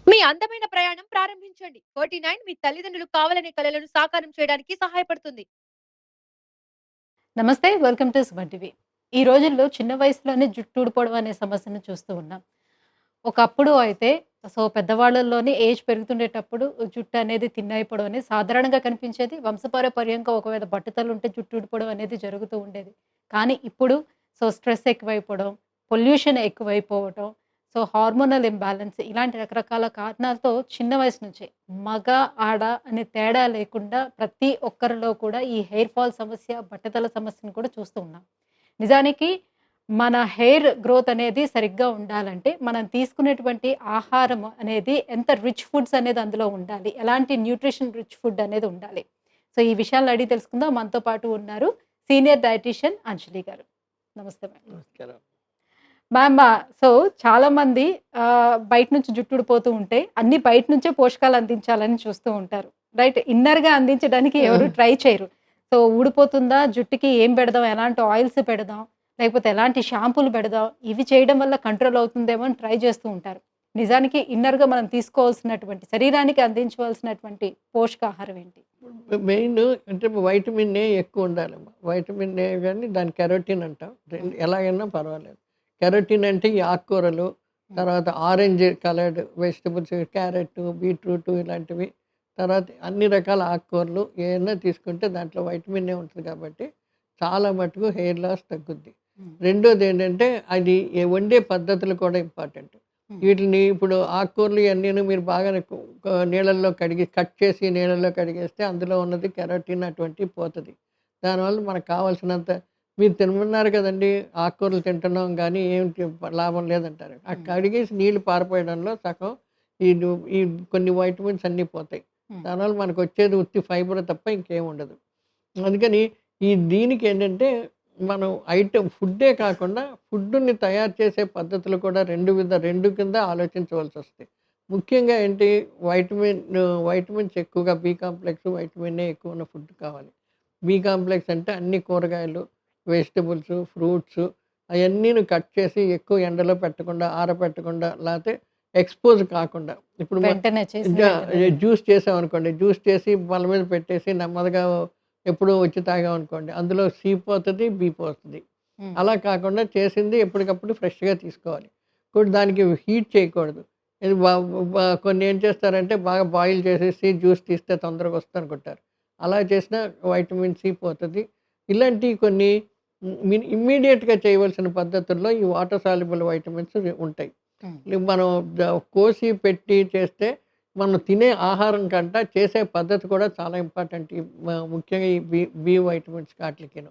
మీ అందమైన ప్రయాణం ప్రారంభించండి. 49 మీ తల్లిదండ్రులు కావాలనే కలలను సాకారం చేయడానికి సహాయపడుతుంది. నమస్తే. Welcome to Suman TV. ఈ రోజుల్లో చిన్న వయసులోనే జుట్టు ఊడిపోవడం అనే సమస్యను చూస్తూ ఉన్నాం. ఒకప్పుడు అయితే పెద్దవాళ్ళలోనే ఏజ్ పెరుగుతుండేటప్పుడు జుట్టు అనేది తిన్నయిపోవడం అనేది సాధారణంగా కనిపించేది. వంశపారపర్యంగా ఒకవేళ బట్టతలుంటే జుట్టు ఊడిపోవడం అనేది జరుగుతూ ఉండేది. కానీ ఇప్పుడు స్ట్రెస్ ఎక్కువైపోవడం, పొల్యూషన్ ఎక్కువైపోవటం, హార్మోనల్ ఇంబాలెన్స్ ఇలాంటి రకరకాల కారణాలతో చిన్న వయసు నుంచే మగ, ఆడ అనే తేడా లేకుండా ప్రతి ఒక్కరిలో కూడా ఈ హెయిర్ ఫాల్ సమస్య, బట్టతల సమస్యను కూడా చూస్తూ ఉన్నాం. నిజానికి మన హెయిర్ గ్రోత్ అనేది సరిగ్గా ఉండాలంటే మనం తీసుకునేటువంటి ఆహారం అనేది ఎంత రిచ్ ఫుడ్స్ అనేది అందులో ఉండాలి. ఎలాంటి న్యూట్రిషన్ రిచ్ ఫుడ్ అనేది ఉండాలి. ఈ విషయాలను అడిగి తెలుసుకుందాం. మనతో పాటు ఉన్నారు సీనియర్ డైటీషియన్ అంజలి గారు. నమస్తే మేడం. నమస్కారం. మ్యామ్, చాలామంది బయట నుంచి జుట్టు ఊడిపోతూ ఉంటే అన్ని బయట నుంచే పోషకాలు అందించాలని చూస్తూ ఉంటారు. రైట్. ఇన్నర్‌గా అందించడానికి ఎవరు ట్రై చేయరు. ఊడిపోతుందా జుట్టుకి ఏం పెడదాం? ఎలాంటి ఆయిల్స్ పెడదాం? లేకపోతే ఎలాంటి షాంపూలు పెడదాం? ఇవి చేయడం వల్ల కంట్రోల్ అవుతుందేమో అని ట్రై చేస్తూ ఉంటారు. నిజానికి ఇన్నర్‌గా మనం తీసుకోవాల్సినటువంటి శరీరానికి అందించవలసినటువంటి పోషకాహారం ఏంటి? మెయిన్ అంటే వైటమిన్ ఏ ఎక్కువ ఉండాలమ్మా. వైటమిన్ ఏ గాని దాన్ని కెరోటిన్ అంటాం. ఎలాగైనా పర్వాలేదు. కెరోటిన్ అంటే ఈ ఆకుకూరలు, తర్వాత orange coloured vegetables, carrot, beetroot ఇలాంటివి, తర్వాత అన్ని రకాల ఆకుకూరలు ఏమైనా తీసుకుంటే దాంట్లో వైటమిన్ ఏ ఉంటుంది కాబట్టి చాలా మటుకు హెయిర్ లాస్ తగ్గుద్ది. రెండోది ఏంటంటే అది వండే పద్ధతులు కూడా ఇంపార్టెంట్. వీటిని ఇప్పుడు ఆకుకూరలు ఇవన్నీ మీరు బాగా నీళ్ళల్లో కట్ చేసి నీళ్ళల్లో కడిగేస్తే అందులో ఉన్నది కెరోటిన్ అటువంటివి పోతుంది. దానివల్ల మనకు కావాల్సినంత మీరు తినమన్నారు కదండి, ఆకుకూరలు తింటున్నాం కానీ ఏమిటి లాభం లేదంటారు. ఆ కడిగేసి నీళ్లు పారిపోయడంలో సగం ఈ ఈ కొన్ని వైటమిన్స్ అన్నీ పోతాయి. దానివల్ల మనకు వచ్చేది ఉత్తి ఫైబర్ తప్ప ఇంకేం ఉండదు. అందుకని దీనికి ఏంటంటే మనం ఫుడ్డే కాకుండా ఫుడ్ని తయారు చేసే పద్ధతులు కూడా రెండు కింద ఆలోచించవలసి వస్తాయి. ముఖ్యంగా ఏంటి, వైటమిన్స్ ఎక్కువగా బి కాంప్లెక్స్, వైటమిన్ ఏ ఎక్కువ ఉన్న ఫుడ్ కావాలి. బి కాంప్లెక్స్ అంటే అన్ని కూరగాయలు, వెజిటబుల్స్, ఫ్రూట్స్ అవన్నీ కట్ చేసి ఎక్కువ ఎండలో పెట్టకుండా, ఆరబెట్టకుండా, లేకపోతే ఎక్స్పోజ్ కాకుండా. ఇప్పుడు జ్యూస్ చేసామనుకోండి, జ్యూస్ చేసి బల్ల మీద పెట్టేసి నెమ్మదిగా ఎప్పుడో వచ్చి తాగామనుకోండి, అందులో సి పోతుంది, బి పోతుంది. అలా కాకుండా చేసింది ఎప్పటికప్పుడు ఫ్రెష్గా తీసుకోవాలి. ఇప్పుడు దానికి హీట్ చేయకూడదు. ఇది కొన్ని ఏం చేస్తారంటే బాగా బాయిల్ చేసేసి జ్యూస్ తీస్తే తొందరగా వస్తుంది అనుకుంటారు. అలా చేసిన వైటమిన్ సి పోతుంది. ఇలాంటివి కొన్ని ఇమ్మీడియట్గా చేయవలసిన పద్ధతుల్లో ఈ వాటర్ సాల్యుబుల్ వైటమిన్స్ ఉంటాయి. మనం కోసి పెట్టి చేస్తే మనం తినే ఆహారం కంటే చేసే పద్ధతి కూడా చాలా ఇంపార్టెంట్. ముఖ్యంగా ఈ బి వైటమిన్స్ వాటికిను.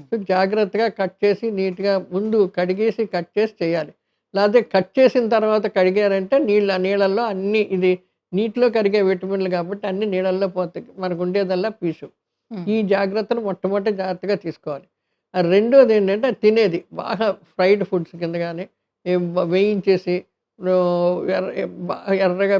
సో జాగ్రత్తగా కట్ చేసి నీట్గా ముందు కడిగేసి కట్ చేసి చేయాలి. లేకపోతే కట్ చేసిన తర్వాత కడిగారంటే నీళ్ళల్లో అన్నీ ఇది నీటిలో కరిగే విటమిన్లు కాబట్టి అన్ని నీళ్ళల్లో పోతాయి. మనకు ఉండేదల్లా పీసు. ఈ జాగ్రత్తలు మొట్టమొదటి జాగ్రత్తగా తీసుకోవాలి. రెండోది ఏంటంటే తినేది బాగా ఫ్రైడ్ ఫుడ్స్ కింద కానీ వేయించేసి ఎర్రగా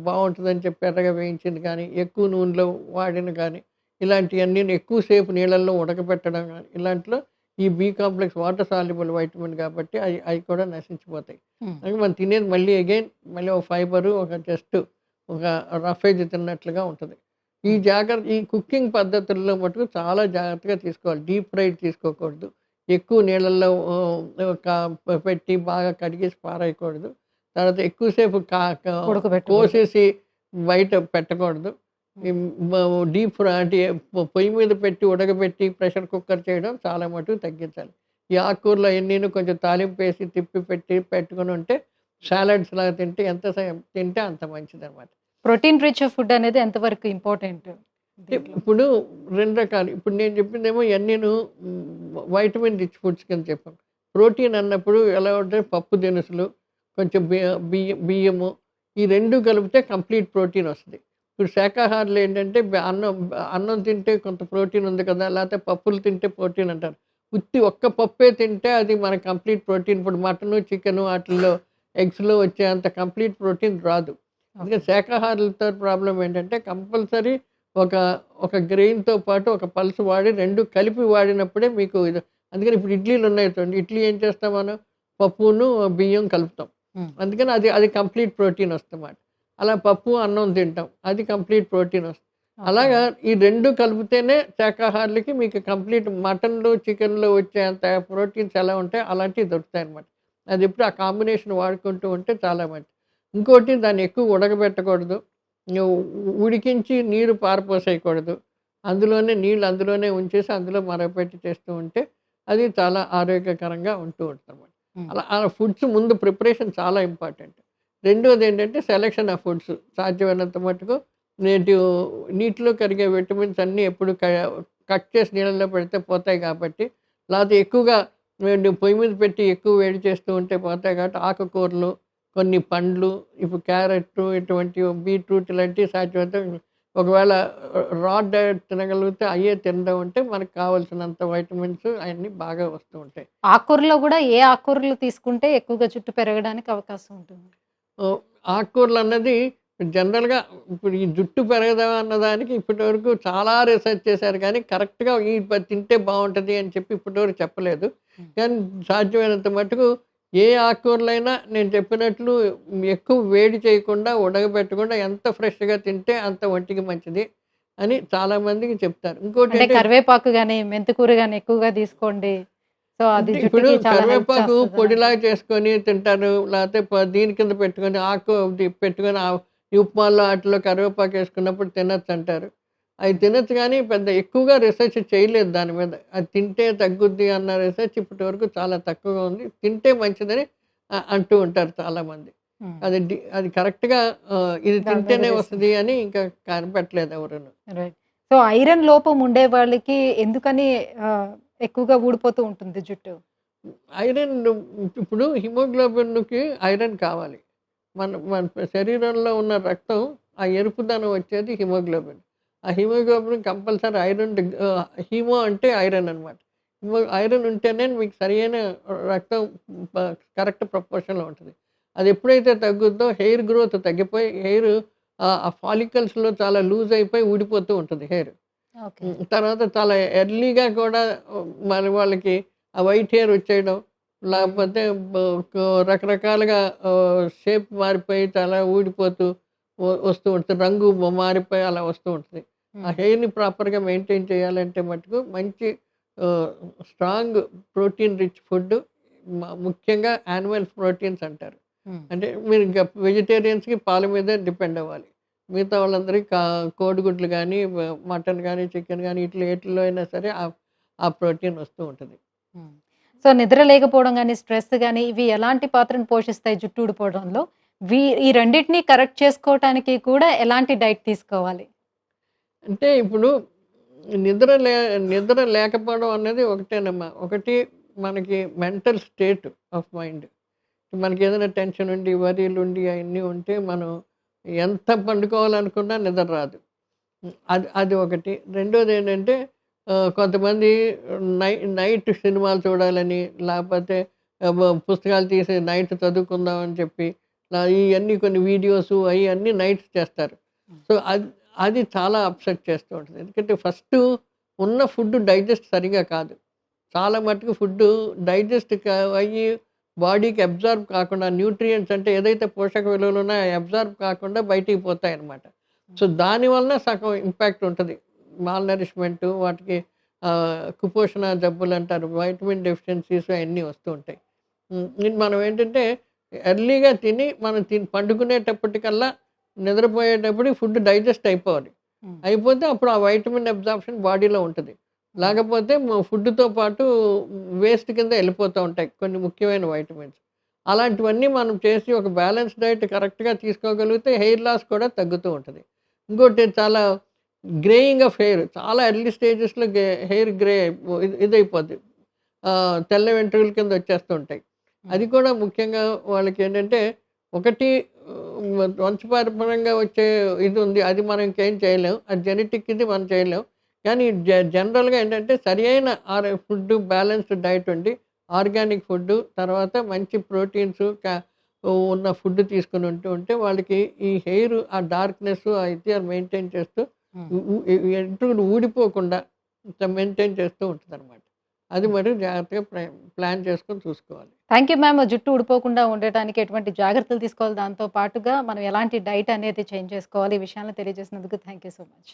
బాగుంటుందని చెప్పి ఎర్రగా వేయించింది కానీ, ఎక్కువ నూనెలో వాడిన కానీ, ఇలాంటివన్నీ ఎక్కువసేపు నీళ్ళల్లో ఉడకబెట్టడం కానీ, ఇలాంటిలో ఈ B complex water soluble vitamin కాబట్టి అవి కూడా నశించిపోతాయి. అందుకే మనం తినేది మళ్ళీ ఒక ఫైబరు, ఒక రఫేజ్ తిన్నట్లుగా ఉంటుంది. ఈ కుకింగ్ పద్ధతుల్లో మటుకు చాలా జాగ్రత్తగా తీసుకోవాలి. డీప్ ఫ్రైడ్ తీసుకోకూడదు. ఎక్కువ నీళ్ళల్లో పెట్టి బాగా కడిగేసి పారేయకూడదు. తర్వాత ఎక్కువసేపు కోసేసి బయట పెట్టకూడదు. డీప్ ఫ్రై అంటే పొయ్యి మీద పెట్టి ఉడకబెట్టి ప్రెషర్ కుక్కర్ చేయడం చాలా మటుకు తగ్గించాలి. ఈ ఆకుకూరలు అవన్నీ కొంచెం తాలింపు వేసి పెట్టుకుని ఉంటే సాలడ్స్ లాగా తింటే అంత మంచిది అనమాట. ప్రోటీన్ రిచ్ ఫుడ్ అనేది ఎంతవరకు ఇంపార్టెంట్? ఇప్పుడు 2 రకాలు. ఇప్పుడు నేను చెప్పిందేమో ఇవన్నీను వైటమిన్ రిచ్ ఫుడ్స్ కింద చెప్పాను. ప్రోటీన్ అన్నప్పుడు ఎలా ఉంటే పప్పు దినుసులు, కొంచెం బియ్యము, ఈ 2 కలిపితే కంప్లీట్ ప్రోటీన్ వస్తుంది. ఇప్పుడు శాకాహారులు ఏంటంటే అన్నం తింటే కొంత ప్రోటీన్ ఉంది కదా, లేకపోతే పప్పులు తింటే ప్రోటీన్ అంటారు. ఒక్క పప్పే తింటే అది మన కంప్లీట్ ప్రోటీన్. ఇప్పుడు మటను, చికెను వాటిల్లో ఎగ్స్లో వచ్చే అంత కంప్లీట్ ప్రోటీన్ రాదు. అందుకని శాకాహారులతో ప్రాబ్లం ఏంటంటే కంపల్సరీ ఒక గ్రెయిన్తో పాటు ఒక పల్స్ వాడి 2 కలిపి వాడినప్పుడే మీకు ఇది. అందుకని ఇప్పుడు ఇడ్లీలు ఉన్నాయి చూడండి, ఇడ్లీ ఏం చేస్తాం మనం, పప్పును బియ్యం కలుపుతాం. అందుకని అది కంప్లీట్ ప్రోటీన్ వస్తుందన్నమాట. అలా పప్పు అన్నం తింటాం, అది కంప్లీట్ ప్రోటీన్ వస్తుంది. అలాగా ఈ 2 కలిపితేనే శాకాహారులకి మీకు కంప్లీట్ మటన్‌లో, చికెన్‌లో వచ్చేంత ప్రోటీన్స్ ఎలా ఉంటాయో అలాంటివి దొరుకుతాయన్నమాట. అది ఎప్పుడు ఆ కాంబినేషన్ వాడుకుంటూ ఉంటే చాలా మంచిది. ఇంకోటి దాన్ని ఎక్కువ ఉడకబెట్టకూడదు. నువ్వు ఉడికించి నీరు పారపోసేయకూడదు. నీళ్ళు అందులోనే ఉంచేసి అందులో మరగపెట్టి చేస్తూ ఉంటే అది చాలా ఆరోగ్యకరంగా ఉంటూ ఉంటుందన్నమాట. హ్మ్. అలా ఫుడ్స్ ముందు ప్రిపరేషన్ చాలా ఇంపార్టెంట్. రెండోదేంటంటే సెలక్షన్ ఆఫ్ ఫుడ్స్. సాధ్యమైనంత మటుకు నీటిలో కరిగే విటమిన్స్ అన్నీ ఎప్పుడు కట్ చేసి నీళ్ళలో పెడితే పోతాయి కాబట్టి, లేకపోతే ఎక్కువగా పొయ్యి మీద పెట్టి ఎక్కువ వేడి చేస్తూ ఉంటే పోతాయి కాబట్టి ఆకుకూరలు, కొన్ని పండ్లు, ఇప్పుడు క్యారెట్టు ఇటువంటివి, బీట్రూట్ ఇలాంటివి సాధ్యమైతే ఒకవేళ రా డైట్ తినగలిగితే అయ్యే తినడం అంటే మనకు కావాల్సినంత వైటమిన్స్ అయన్నీ బాగా వస్తూ ఉంటాయి. ఆకుకూరలో గూడా ఏ ఆకుకూరలు తీసుకుంటే ఎక్కువగా జుట్టు పెరగడానికి అవకాశం ఉంటుంది? ఆకుకూరలన్నది జనరల్‌గా ఇప్పుడు ఈ జుట్టు పెరగదా అన్నదానికి ఇప్పటివరకు చాలా రిసర్చ్ చేశారు కానీ, కరెక్ట్‌గా తింటే బావుంటది అని చెప్పి ఇప్పటివరకు చెప్పలేదు. హ్మ్. కానీ సాధ్యమైనంత మటుకు ఏ ఆకుకూరలైనా నేను చెప్పినట్లు ఎక్కువ వేడి చేయకుండా, ఉడకబెట్టకుండా ఎంత ఫ్రెష్‌గా తింటే అంత ఒంటికి మంచిది అని చాలామందికి చెప్తారు. అంటే ఇంకోటేంటే కరివేపాకు గాని, మెంతికూర గాని ఎక్కువగా తీసుకోండి. సో, అది అంటే ఇప్పుడు జుట్టుకి చాలా హెల్ప్ కరివేపాకు చేస్తదనంటారు. పొడిలాగా చేసుకొని తింటారు. లేతే దీని కింద పెట్టుకొని పెట్టుకొని ఈ ఉప్మాలో ఆటిలో కరివేపాకు ఏసుకున్నప్పుడు తినొచ్చంటారు. అయి తినొచ్చు గానీ పెద్ద ఎక్కువగా రిసర్చ్ చేయలేదు దాని మీద. అది తింటే తగ్గుద్ది అన్న రిసర్చ్ ఇప్పటి వరకు చాలా తక్కువగా ఉంది. తింటే మంచిదని అంటూ ఉంటారు చాలామంది. హ్మ్. అది కరెక్ట్‌గా ఇది దాని మీద తింటేనే రిసర్చ్. వస్తది అని ఇంకా కనిపెట్టలేదు ఎవరును. రైట్. సో, ఐరన్ లోపం ఉండే వాళ్ళకి ఎందుకని ఎక్కువగా ఊడిపోతూ ఉంటుంది జుట్టు? ఐరన్ ఇప్పుడు హిమోగ్లోబిన్‌కి ఐరన్ కావాలి. మన మన శరీరంలో ఉన్న రక్తం ఆ ఎరుపుదనం వచ్చేది హిమోగ్లోబిన్. ఆ హిమోగ్లోబిన్ కంపల్సరీ హీమో అంటే ఐరన్ అనమాట. ఐరన్ ఉంటేనే మీకు సరియైన రక్తం ప కరెక్ట్ ప్రపోర్షన్‌లో ఉంటది. అది ఎప్పుడైతే తగ్గుద్దో హెయిర్ గ్రోత్ తగ్గిపోయి ఆ ఫాలికల్స్‌లో చాలా లూజ్ అయిపోయి ఊడిపోతూ ఉంటది హెయిర్. ఓకే. తర్వాత చాలా ఎర్లీగా కూడా మరి వాళ్ళకి ఆ వైట్ హెయిర్ వచ్చేయడం, హ్మ్. లేకపోతే బ క రకరకాలుగా షేప్ మారిపోయి చాలా ఊడిపోతూ వస్తూ ఉంటుంది. రంగు మారిపోయి అలా వస్తూ ఉంటుంది. ఆ హ్మ్. హెయిర్‌ని ప్రాపర్‌గా మెయింటైన్ చేయాలంటే మటుకు మంచి ఆహ్, స్ట్రాంగ్ ప్రోటీన్ రిచ్ ఫుడ్, ముఖ్యంగా యానిమల్ ప్రోటీన్స్ అంటారు. హ్మ్. అంటే మీరు ఇంకా వెజిటేరియన్స్‌కి పాల మీదే డిపెండ్ అవ్వాలి. మిగతా వాళ్ళందరికీ కోడిగుడ్లు గానీ, మటన్ గానీ, చికెన్ గానీ ఈటిల్లో అయినా సరే ఆ ప్రోటీన్ వస్తూ ఉంటది. హ్మ్. సో, నిద్ర లేకపోవడం గాని, స్ట్రెస్ గాని ఇవి ఎలాంటి పాత్రను పోషిస్తాయి జుట్టు ఊడిపోవడంలో? ఈ రెండిటిని కరెక్ట్ చేసుకోవటానికి కూడా ఎలాంటి డైట్ తీసుకోవాలి? అంటే ఇప్పుడు నిద్ర లే నిద్ర లేకపోవడం అనేది ఒకటేనమ్మా. ఒకటి మనకి మెంటల్ స్టేట్ ఆఫ్ మైండ్. మనకేదైనా టెన్షన్ ఉండి, వరీలుండి అయన్నీ ఉంటే మనం ఎంత పండుకోవాలనుకున్నా నిద్ర రాదు. అది అది ఒకటి. రెండోదేంటంటే కొంతమంది నైట్ సినిమాలు చూడాలని, లేపోతే పుస్తకాలు తీసి నైట్ చదువుకుందామని చెప్పి, ఇయన్నీ కొన్ని వీడియోసు అన్నీ నైట్ చేస్తారు. హ్మ్. సో, అది చాలా అప్సెట్ చేస్తూ ఉంటది. ఎందుకంటే ఫస్టు ఉన్న ఫుడ్ డైజెస్ట్ సరిగ్గా కాదు. చాలా మట్టుకు ఫుడ్డు డైజెస్ట్ అయ్యి బాడీకి అబ్జార్బ్ కాకుండా న్యూట్రియంట్స్ అంటే ఏదైతే పోషక విలువలు ఉన్నాయో అవి అబ్జార్బ్ కాకుండా బయటికి పోతాయన్నమాట. సో, దానివలన సగం ఇంపాక్ట్ ఉంటది. మాల్ నరిష్మెంటు వాటికి కుపోషణ జబ్బులంటారు. వైటమిన్ డెఫిషియన్సీస్ అయన్నీ వస్తూ ఉంటాయి. ఇది మనం ఏంటంటే ఎర్లీగా తిని మనం పండుకునేటప్పటికల్లా నిద్రపోయేటప్పటికి ఫుడ్ డైజెస్ట్ అయిపోవాలి. హ్మ్. అయిపోతే అప్పుడు ఆ వైటమిన్ అబ్జార్ప్షన్ బాడీలో ఉంటది. హ్మ్. లేకపోతే ఫుడ్‌తో పాటు వేస్ట్ కింద ఎళ్ళిపోతూ ఉంటాయి కొన్ని ముఖ్యమైన వైటమిన్స్. అలాంటివన్నీ మనం చేసి ఒక బ్యాలెన్స్ డైట్ కరెక్ట్‌గా తీసుకోగలిగితే హెయిర్ లాస్ కూడా తగ్గుతూ ఉంటది. ఇంకోటి చాలా గ్రేయింగ్ ఆఫ్ హెయిర్ చాలా ఎర్లీ స్టేజెస్‌లో హెయిర్ గ్రే ఇదైపోద్ది. తెల్ల వెంట్రుకల కింద వచ్చేస్తూ ఉంటాయి. హ్మ్. అది కూడా ముఖ్యంగా వాళ్ళకేంటంటే ఒకటి వంశపారంపర్యంగా వచ్చే ఇది ఉంది. అది మనం ఇంకేం చేయలేం. అది జెనెటిక్ ఇది మనం చేయలేం. కానీ జనరల్‌గా ఏంటంటే సరియైన ఫుడ్డు బ్యాలెన్స్డ్ డైట్ ఉండి, ఆర్గానిక్ ఫుడ్డు, తర్వాత మంచి ప్రోటీన్స్ ఉన్న ఫుడ్ తీసుకొని ఉంటే వాళ్ళకి ఈ హెయిర్ ఆ డార్క్‌నెస్ అయితే మెయింటైన్ చేస్తూ హ్మ్. ఉ ఉ వెంట్రుకలు ఊడిపోకుండా ఇట్లా మెయింటైన్ చేస్తూ ఉంటదనమాట. అది మటుకు జాగ్రత్తగా ప్లాన్ చేసుకొని చూసుకోవాలి. Thank you ma'am. జుట్టు ఊడిపోకుండా ఉండటానికి ఎటువంటి జాగ్రత్తలు తీసుకోవాలి, దాంతో పాటుగా మనం ఎలాంటి డైట్ అనేది చేంజ్ చేసుకోవాలి, ఈ విషయాలను తెలియజేసినందుకు థ్యాంక్ యూ సో మచ్.